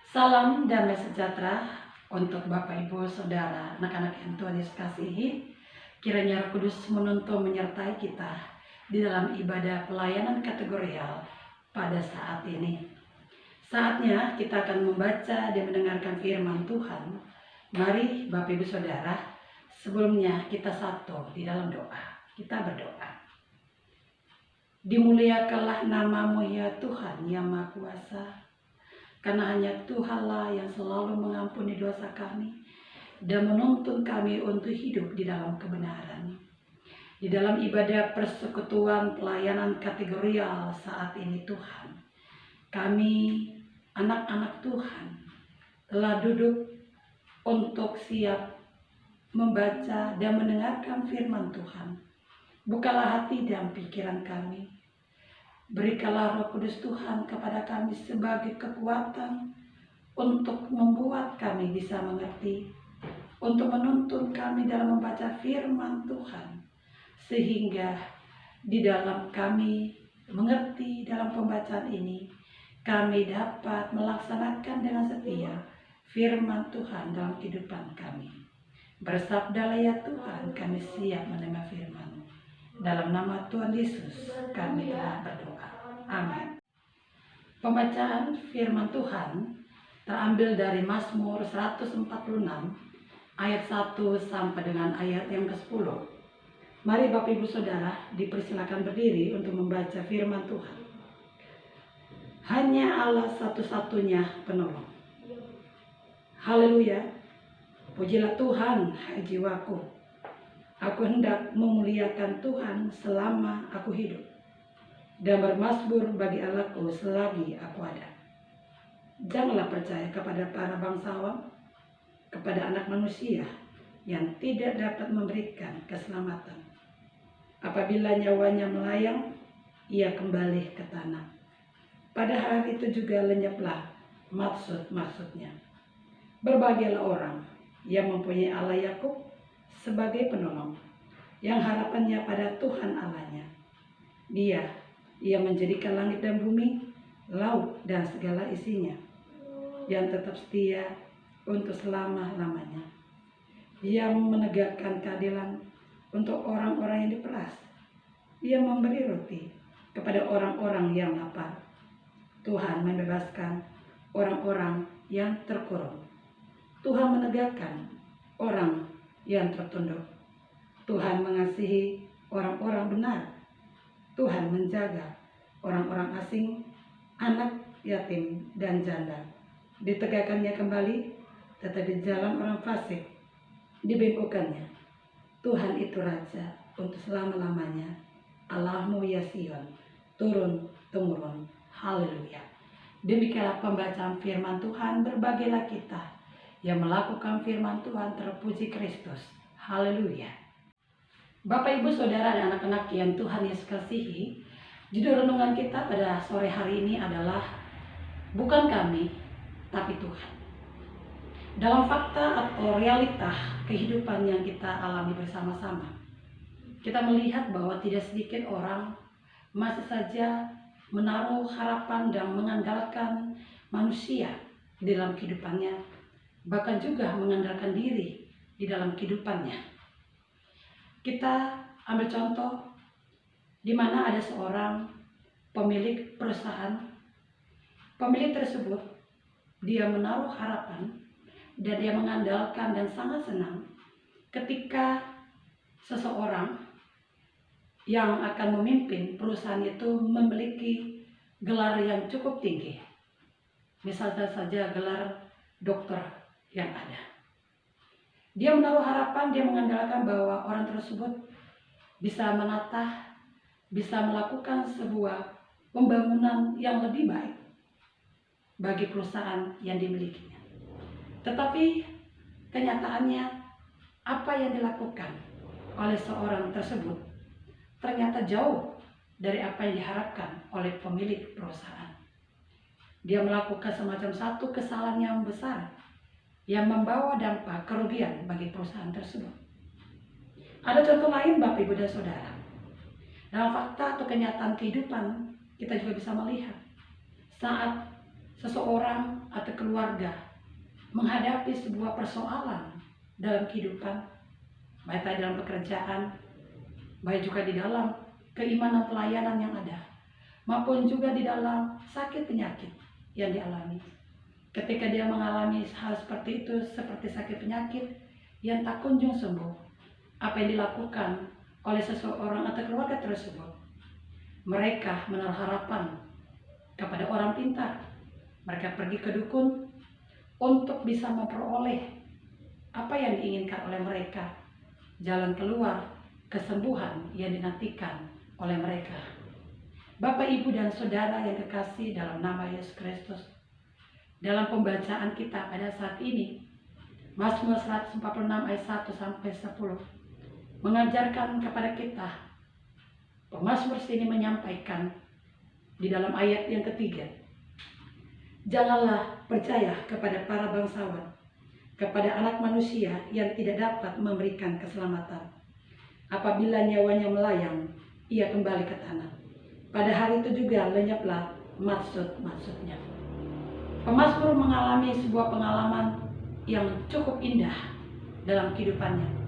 Salam damai sejahtera untuk Bapak Ibu Saudara, anak-anak yang Tuhan Yesus kasihi. Kiranya Roh Kudus menuntun menyertai kita di dalam ibadah pelayanan kategorial pada saat ini. Saatnya kita akan membaca dan mendengarkan firman Tuhan. Mari Bapak Ibu Saudara, sebelumnya kita satu di dalam doa. Kita berdoa. Dimuliakanlah nama-Mu ya Tuhan yang Maha Kuasa, karena hanya Tuhanlah yang selalu mengampuni dosa kami dan menuntun kami untuk hidup di dalam kebenaran. Di dalam ibadah persekutuan pelayanan kategorial saat ini Tuhan, kami anak-anak Tuhan telah duduk untuk siap membaca dan mendengarkan firman Tuhan. Bukalah hati dan pikiran kami. Berikanlah Roh Kudus Tuhan kepada kami sebagai kekuatan untuk membuat kami bisa mengerti, untuk menuntun kami dalam membaca firman Tuhan, sehingga di dalam kami mengerti dalam pembacaan ini, kami dapat melaksanakan dengan setia firman Tuhan dalam kehidupan kami. Bersabdalah ya Tuhan, kami siap menerima firman. Dalam nama Tuhan Yesus kami telah berdoa. Amin. Pembacaan firman Tuhan terambil dari Mazmur 146 ayat 1 sampai dengan ayat yang ke-10. Mari Bapak Ibu Saudara dipersilakan berdiri untuk membaca firman Tuhan. Hanya Allah satu-satunya penolong. Haleluya. Pujilah Tuhan, hai jiwaku. Aku hendak memuliakan Tuhan selama aku hidup, dan bermasmur bagi Allahku selagi aku ada. Janganlah percaya kepada para bangsawan, kepada anak manusia yang tidak dapat memberikan keselamatan. Apabila nyawanya melayang, ia kembali ke tanah. Pada hari itu juga lenyaplah maksud-maksudnya. Berbahagialah orang yang mempunyai Allah Yakub sebagai penolong, yang harapannya pada Tuhan Allahnya. Ia menjadikan langit dan bumi, laut dan segala isinya, yang tetap setia untuk selama-lamanya. Ia menegakkan keadilan untuk orang-orang yang diperas. Ia memberi roti kepada orang-orang yang lapar. Tuhan membebaskan orang-orang yang terkurung. Tuhan menegakkan orang yang tertunduk. Tuhan mengasihi orang-orang benar. Tuhan menjaga orang-orang asing, anak yatim dan janda. Ditegakkannya kembali, tetapi jalan orang fasik dibengkokkannya. Tuhan itu Raja untuk selama-lamanya. Allahmu ya Sion, turun-temurun. Haleluya. Demikianlah pembacaan firman Tuhan. Berbahagialah kita yang melakukan firman Tuhan. Terpuji Kristus. Haleluya. Bapak, Ibu, Saudara, dan anak-anak yang Tuhan Yesus kasihi, judul renungan kita pada sore hari ini adalah bukan kami, tapi Tuhan. Dalam fakta atau realita kehidupan yang kita alami bersama-sama, kita melihat bahwa tidak sedikit orang masih saja menaruh harapan dan mengandalkan manusia di dalam kehidupannya, bahkan juga mengandalkan diri di dalam kehidupannya. Kita ambil contoh di mana ada seorang pemilik perusahaan. Pemilik tersebut, dia menaruh harapan dan dia mengandalkan dan sangat senang ketika seseorang yang akan memimpin perusahaan itu memiliki gelar yang cukup tinggi. Misalnya saja gelar dokter yang ada. Dia menaruh harapan, dia mengandalkan bahwa orang tersebut bisa menata, bisa melakukan sebuah pembangunan yang lebih baik bagi perusahaan yang dimilikinya. Tetapi kenyataannya, apa yang dilakukan oleh seorang tersebut ternyata jauh dari apa yang diharapkan oleh pemilik perusahaan. Dia melakukan semacam satu kesalahan yang besar yang membawa dampak kerugian bagi perusahaan tersebut. Ada contoh lain Bapak, Ibu, dan Saudara. Dalam fakta atau kenyataan kehidupan, kita juga bisa melihat saat seseorang atau keluarga menghadapi sebuah persoalan dalam kehidupan, baik dalam pekerjaan, baik juga di dalam keimanan pelayanan yang ada, maupun juga di dalam sakit penyakit yang dialami. Ketika dia mengalami hal seperti itu, seperti sakit penyakit yang tak kunjung sembuh, apa yang dilakukan oleh seseorang atau keluarga tersebut? Mereka menaruh harapan kepada orang pintar. Mereka pergi ke dukun untuk bisa memperoleh apa yang diinginkan oleh mereka, jalan keluar, kesembuhan yang dinantikan oleh mereka. Bapak, Ibu, dan Saudara yang kekasih dalam nama Yesus Kristus, dalam pembacaan kita pada saat ini, Mazmur 146 ayat 1-10 mengajarkan kepada kita. Pemazmur sini menyampaikan di dalam ayat yang ketiga, janganlah percaya kepada para bangsawan, kepada anak manusia yang tidak dapat memberikan keselamatan. Apabila nyawanya melayang, ia kembali ke tanah. Pada hari itu juga lenyaplah maksud-maksudnya. Pemazmur mengalami sebuah pengalaman yang cukup indah dalam kehidupannya.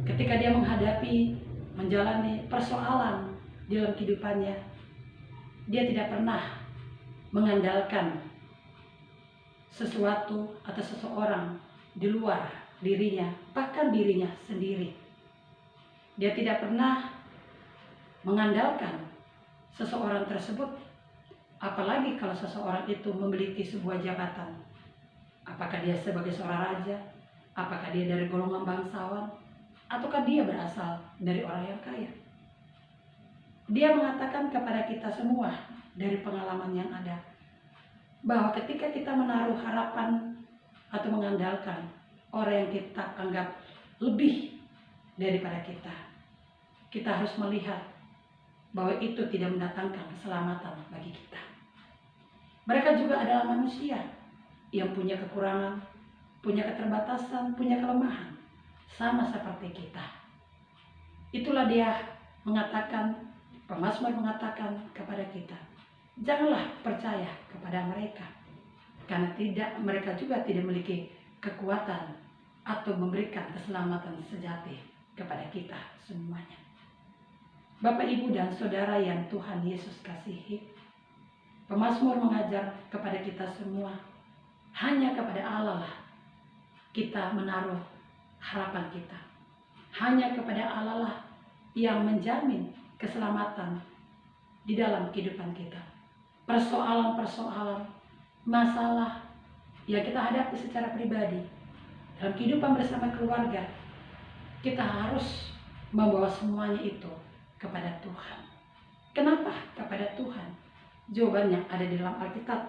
Ketika dia menjalani persoalan dalam kehidupannya, dia tidak pernah mengandalkan sesuatu atau seseorang di luar dirinya, bahkan dirinya sendiri. Dia tidak pernah mengandalkan seseorang tersebut, apalagi kalau seseorang itu memiliki sebuah jabatan. Apakah dia sebagai seorang raja, apakah dia dari golongan bangsawan, ataukah dia berasal dari orang yang kaya. Dia mengatakan kepada kita semua dari pengalaman yang ada, bahwa ketika kita menaruh harapan atau mengandalkan orang yang kita anggap lebih daripada kita harus melihat bahwa itu tidak mendatangkan keselamatan bagi kita. Mereka juga adalah manusia yang punya kekurangan, punya keterbatasan, punya kelemahan, sama seperti kita. Itulah dia mengatakan, pemazmur mengatakan kepada kita, janganlah percaya kepada mereka, karena mereka juga tidak memiliki kekuatan atau memberikan keselamatan sejati kepada kita semuanya. Bapak, Ibu, dan Saudara yang Tuhan Yesus kasihi, pemazmur mengajar kepada kita semua, hanya kepada Allah lah kita menaruh harapan kita. Hanya kepada Allah lah yang menjamin keselamatan di dalam kehidupan kita. Persoalan-persoalan, masalah yang kita hadapi secara pribadi, dalam kehidupan bersama keluarga, kita harus membawa semuanya itu kepada Tuhan. Kenapa kepada Tuhan? Jawabannya ada di dalam Alkitab.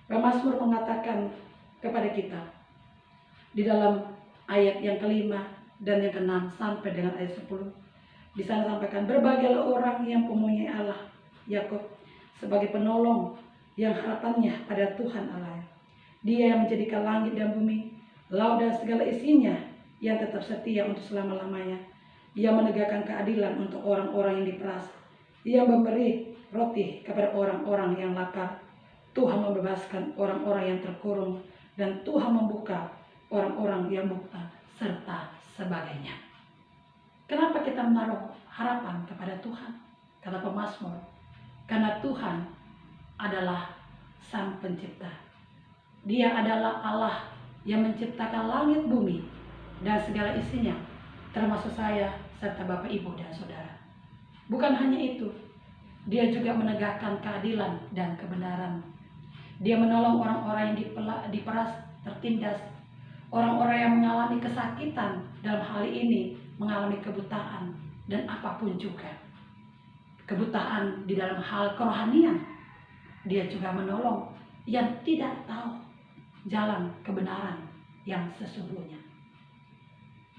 Pemazmur mengatakan kepada kita di dalam ayat yang kelima dan yang keenam sampai dengan ayat 10. Di sana sampaikan, berbahagialah orang yang mempunyai Allah Yakub sebagai penolong yang harapannya pada Tuhan Allah. Dia yang menjadikan langit dan bumi, laut dan segala isinya, yang tetap setia untuk selama-lamanya. Ia menegakkan keadilan untuk orang-orang yang diperas. Ia memberi roti kepada orang-orang yang lapar. Tuhan membebaskan orang-orang yang terkurung, dan Tuhan membuka orang-orang yang buta, serta sebagainya. Kenapa kita menaruh harapan kepada Tuhan? Kata pemazmur, karena Tuhan adalah Sang Pencipta. Dia adalah Allah yang menciptakan langit bumi dan segala isinya, termasuk saya serta Bapak, Ibu, dan Saudara. Bukan hanya itu, Dia juga menegakkan keadilan dan kebenaran. Dia menolong orang-orang yang diperas, tertindas, orang-orang yang mengalami kesakitan, dalam hal ini mengalami kebutaan dan apapun juga. Kebutaan di dalam hal kerohanian, Dia juga menolong yang tidak tahu jalan kebenaran yang sesungguhnya.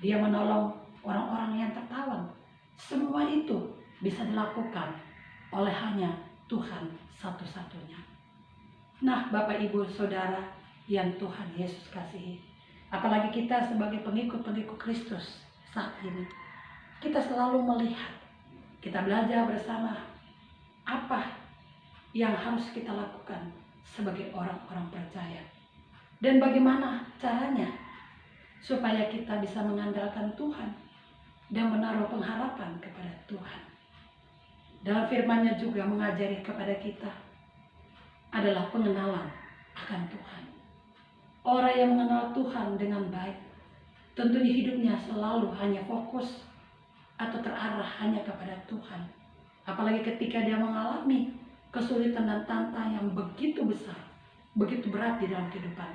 Dia menolong orang-orang yang tertawan. Semua itu bisa dilakukan oleh hanya Tuhan satu-satunya. Nah, Bapak, Ibu, Saudara yang Tuhan Yesus kasihi, apalagi kita sebagai pengikut-pengikut Kristus saat ini, kita selalu melihat, kita belajar bersama apa yang harus kita lakukan sebagai orang-orang percaya. Dan bagaimana caranya supaya kita bisa mengandalkan Tuhan dan menaruh pengharapan kepada Tuhan. Dalam firman-Nya juga mengajari kepada kita adalah pengenalan akan Tuhan. Orang yang mengenal Tuhan dengan baik, tentunya hidupnya selalu hanya fokus atau terarah hanya kepada Tuhan. Apalagi ketika dia mengalami kesulitan dan tantangan yang begitu besar, begitu berat di dalam kehidupan.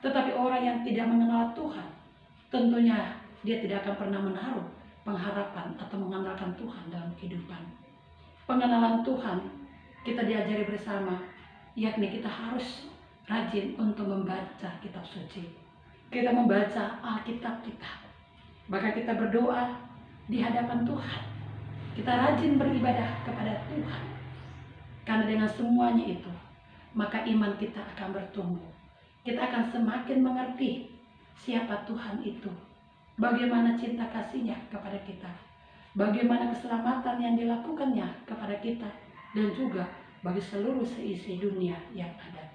Tetapi orang yang tidak mengenal Tuhan, tentunya dia tidak akan pernah menaruh pengharapan atau mengandalkan Tuhan dalam kehidupan. Pengenalan Tuhan kita diajari bersama, yakni kita harus rajin untuk membaca kitab suci. Kita membaca Alkitab kita. Maka kita berdoa di hadapan Tuhan. Kita rajin beribadah kepada Tuhan. Karena dengan semuanya itu, maka iman kita akan bertumbuh. Kita akan semakin mengerti siapa Tuhan itu. Bagaimana cinta kasih-Nya kepada kita. Bagaimana keselamatan yang dilakukannya kepada kita. Dan juga bagi seluruh seisi dunia yang ada.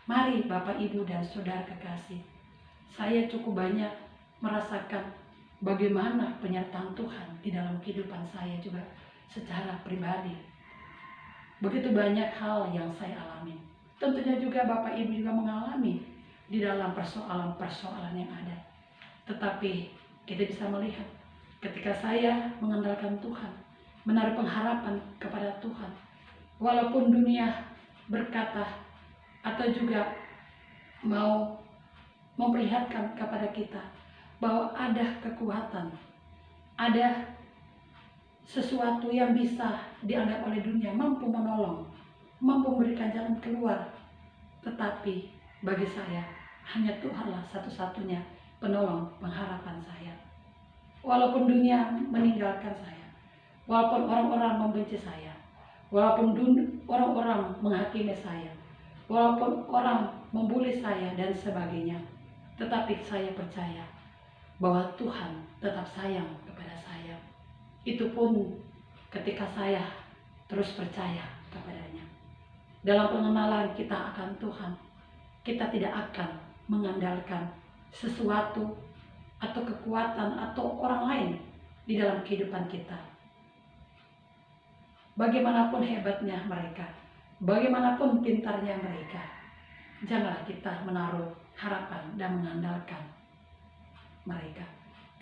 Mari Bapak, Ibu, dan Saudara kekasih, saya cukup banyak merasakan bagaimana penyertaan Tuhan di dalam kehidupan saya juga secara pribadi. Begitu banyak hal yang saya alami. Tentunya juga Bapak Ibu juga mengalami di dalam persoalan-persoalan yang ada. Tetapi kita bisa melihat ketika saya mengandalkan Tuhan, menaruh pengharapan kepada Tuhan, walaupun dunia berkata atau juga mau memperlihatkan kepada kita bahwa ada kekuatan, ada sesuatu yang bisa dianggap oleh dunia mampu menolong, mampu memberikan jalan keluar. Tetapi bagi saya, hanya Tuhanlah satu-satunya penolong pengharapan saya. Walaupun dunia meninggalkan saya, walaupun orang-orang membenci saya, walaupun orang-orang menghakimi saya, walaupun orang membuli saya dan sebagainya, tetapi saya percaya bahwa Tuhan tetap sayang kepada saya. Itu pun ketika saya terus percaya kepadanya. Dalam pengenalan kita akan Tuhan, kita tidak akan mengandalkan sesuatu atau kekuatan atau orang lain di dalam kehidupan kita. Bagaimanapun hebatnya mereka, bagaimanapun pintarnya mereka, janganlah kita menaruh harapan dan mengandalkan mereka.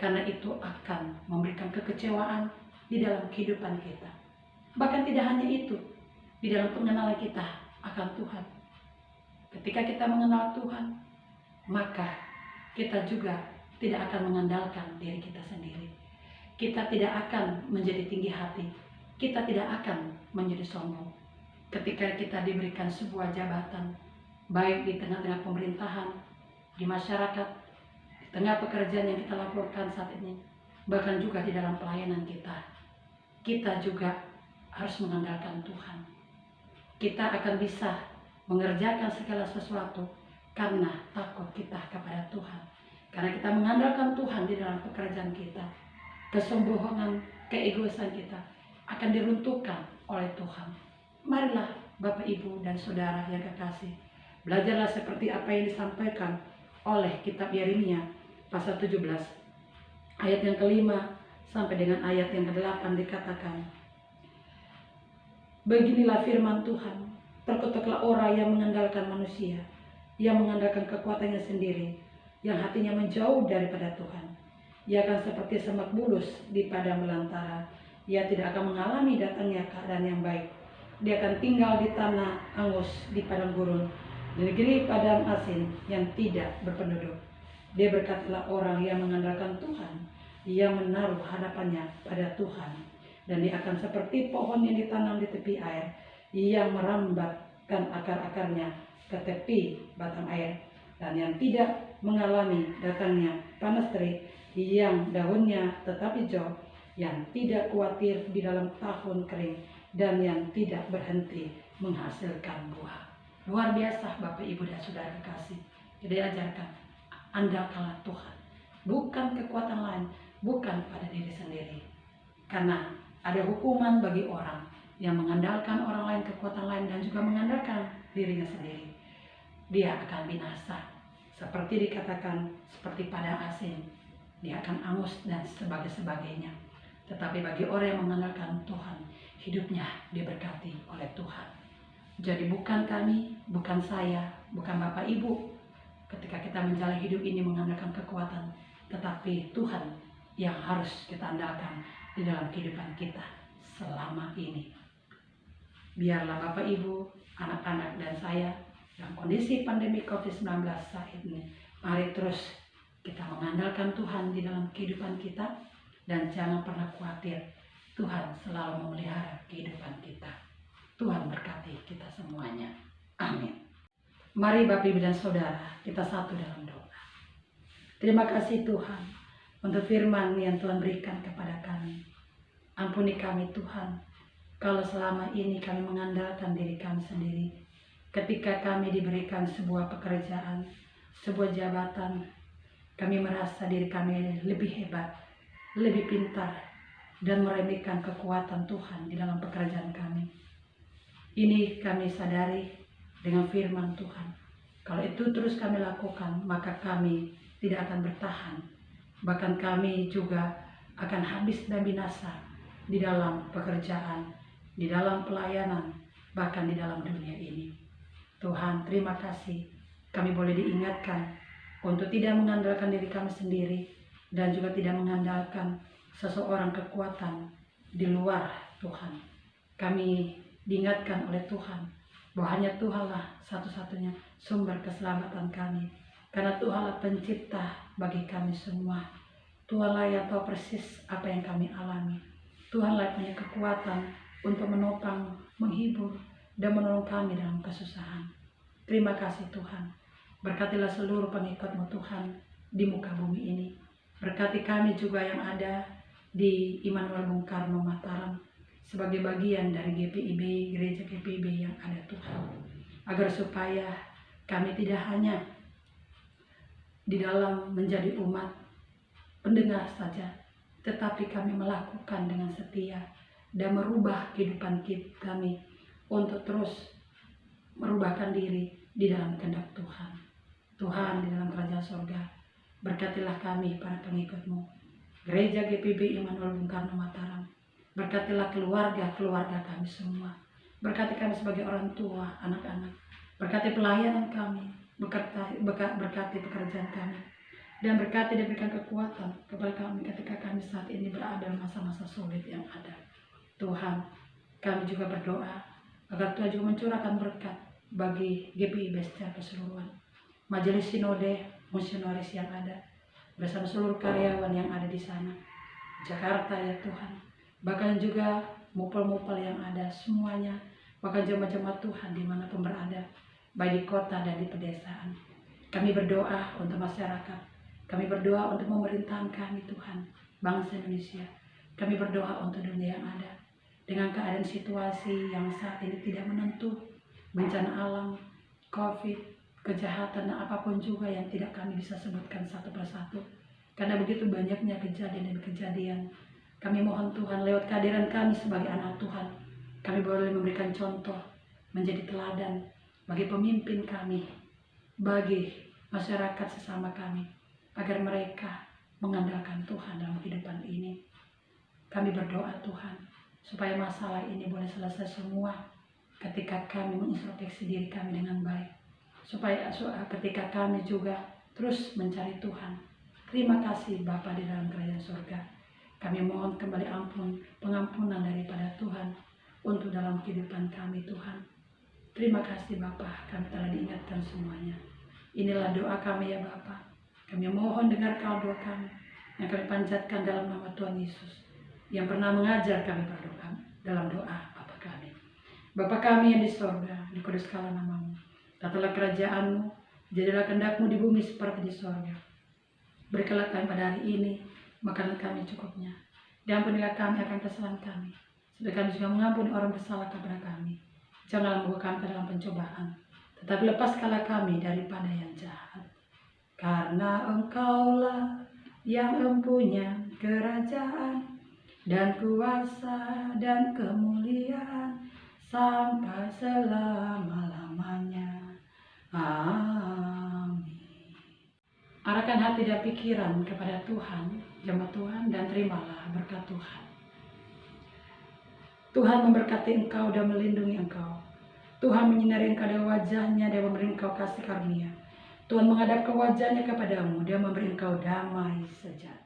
Karena itu akan memberikan kekecewaan di dalam kehidupan kita. Bahkan tidak hanya itu, di dalam pengenalan kita akan Tuhan. Ketika kita mengenal Tuhan, maka kita juga tidak akan mengandalkan diri kita sendiri. Kita tidak akan menjadi tinggi hati. Kita tidak akan menjadi sombong. Ketika kita diberikan sebuah jabatan, baik di tengah-tengah pemerintahan, di masyarakat, di tengah pekerjaan yang kita lakukan saat ini, bahkan juga di dalam pelayanan kita juga harus mengandalkan Tuhan. Kita akan bisa mengerjakan segala sesuatu karena takut kita kepada Tuhan. Karena kita mengandalkan Tuhan di dalam pekerjaan kita, kesombongan, keegoisan kita akan diruntuhkan oleh Tuhan. Marilah Bapak, Ibu, dan Saudara yang kekasih, belajarlah seperti apa yang disampaikan oleh kitab Yeremia pasal 17 ayat yang kelima sampai dengan ayat yang ke-8 dikatakan, beginilah firman Tuhan, terkutuklah orang yang mengandalkan manusia, yang mengandalkan kekuatannya sendiri, yang hatinya menjauh daripada Tuhan. Ia akan seperti semak bulus di padang belantara. Ia tidak akan mengalami datangnya keadaan yang baik. Dia akan tinggal di tanah angus di padang gurun, di negeri padang asin yang tidak berpenduduk. Dia berkatalah orang yang mengandalkan Tuhan, ia menaruh harapannya pada Tuhan. Dan dia akan seperti pohon yang ditanam di tepi air, yang merambatkan akar-akarnya ke tepi batang air, dan yang tidak mengalami datangnya panas terik, yang daunnya tetap hijau, yang tidak khawatir di dalam tahun kering, dan yang tidak berhenti menghasilkan buah. Luar biasa Bapak, Ibu, dan Saudara kekasih. Jadi ajarkan, andalkanlah Tuhan, bukan kekuatan lain, bukan pada diri sendiri. Karena ada hukuman bagi orang yang mengandalkan orang lain, kekuatan lain, dan juga mengandalkan dirinya sendiri. dia akan binasa. Seperti dikatakan, seperti padang asin, dia akan angus dan sebagainya. Tetapi bagi orang yang mengandalkan Tuhan, hidupnya diberkati oleh Tuhan. Jadi bukan kami, bukan saya, bukan Bapak Ibu, ketika kita menjalani hidup ini mengandalkan kekuatan, tetapi Tuhan yang harus kita andalkan di dalam kehidupan kita selama ini. Biarlah Bapak Ibu, anak-anak dan saya dalam kondisi pandemi COVID-19 saat ini, mari terus kita mengandalkan Tuhan di dalam kehidupan kita dan jangan pernah khawatir. Tuhan selalu memelihara kehidupan kita. Tuhan berkati kita semuanya. Amin. Mari Bapak Ibu dan Saudara, kita satu dalam doa. Terima kasih Tuhan untuk firman yang Tuhan berikan kepada kami. Ampuni kami Tuhan, kalau selama ini kami mengandalkan diri kami sendiri. Ketika kami diberikan sebuah pekerjaan, sebuah jabatan, kami merasa diri kami lebih hebat, lebih pintar, dan meremehkan kekuatan Tuhan di dalam pekerjaan kami. Ini kami sadari dengan firman Tuhan. Kalau itu terus kami lakukan, maka kami tidak akan bertahan. Bahkan kami juga akan habis dan binasa di dalam pekerjaan, di dalam pelayanan, bahkan di dalam dunia ini. Tuhan, terima kasih kami boleh diingatkan untuk tidak mengandalkan diri kami sendiri dan juga tidak mengandalkan seseorang kekuatan di luar Tuhan. Kami diingatkan oleh Tuhan bahwa hanya Tuhanlah satu-satunya sumber keselamatan kami, karena Tuhanlah pencipta bagi kami semua. Tuhanlah yang tahu persis apa yang kami alami. Tuhanlah yang punya kekuatan untuk menopang, menghibur, dan menolong kami dalam kesusahan. Terima kasih Tuhan. Berkatilah seluruh pengikut-Mu Tuhan di muka bumi ini. Berkati kami juga yang ada di Immanuel Bung Karno Mataram sebagai bagian dari GPIB, Gereja GPIB yang ada Tuhan. Agar supaya kami tidak hanya di dalam menjadi umat pendengar saja, tetapi kami melakukan dengan setia dan merubah kehidupan kami untuk terus merubahkan diri di dalam kehendak Tuhan. Tuhan di dalam kerajaan surga, berkatilah kami para pengikut-Mu, Gereja GPIB Immanuel Bung Karno Mataram. Berkatilah keluarga kami semua. Berkati kami sebagai orang tua, anak-anak. Berkati pelayanan kami, berkati pekerjaan kami. Dan berkati dan berikan kekuatan kepada kami ketika kami saat ini berada dalam masa-masa sulit yang ada. Tuhan, kami juga berdoa agar Tuhan juga mencurahkan berkat bagi GPIB secara keseluruhan. Majelis Sinode Misionaris yang ada, bersama seluruh karyawan yang ada di sana. Jakarta ya Tuhan, bahkan juga mupel-mupel yang ada semuanya, bahkan jemaat-jemaat Tuhan dimanapun berada, baik di kota dan di pedesaan. Kami berdoa untuk masyarakat, kami berdoa untuk pemerintahan kami Tuhan, bangsa Indonesia. Kami berdoa untuk dunia yang ada, dengan keadaan situasi yang saat ini tidak menentu, bencana alam, COVID, kejahatan, dan apapun juga yang tidak kami bisa sebutkan satu persatu. Karena begitu banyaknya kejadian dan kejadian, kami mohon Tuhan lewat kehadiran kami sebagai anak Tuhan, kami boleh memberikan contoh, menjadi teladan bagi pemimpin kami, bagi masyarakat sesama kami, agar mereka mengandalkan Tuhan dalam kehidupan ini. Kami berdoa Tuhan, supaya masalah ini boleh selesai semua ketika kami mengintrospeksi diri kami dengan baik. Supaya ketika kami juga terus mencari Tuhan. Terima kasih Bapa di dalam kerajaan surga. Kami mohon kembali pengampunan daripada Tuhan untuk dalam kehidupan kami Tuhan. Terima kasih Bapa, kami telah diingatkan semuanya. Inilah doa kami ya Bapa. Kami mohon dengarkan doa kami yang kami panjatkan dalam nama Tuhan Yesus, yang pernah mengajar kami berdoa dalam doa Bapa kami. Bapa kami yang di sorga, dikuduskanlah nama-Mu. Datanglah kerajaan-Mu, jadilah kehendak-Mu di bumi seperti di sorga. Berikanlah kami pada hari ini makanan kami cukupnya. Dan ampunilah kami akan kesalahan kami, supaya kami juga mengampuni orang bersalah kepada kami. Janganlah membawa kami ke dalam pencobaan, tetapi lepaskanlah kami daripada yang jahat. Karena Engkaulah yang mempunyai kerajaan dan kuasa dan kemuliaan sampai selama-lamanya. Amin. Arahkan hati dan pikiran kepada Tuhan, jemaat Tuhan, dan terimalah berkat Tuhan. Tuhan memberkati engkau dan melindungi engkau. Tuhan menyinari engkau dengan wajah-Nya dan memberi engkau kasih karunia. Tuhan menghadapkan wajah-Nya kepadamu dan memberi engkau damai sejahtera.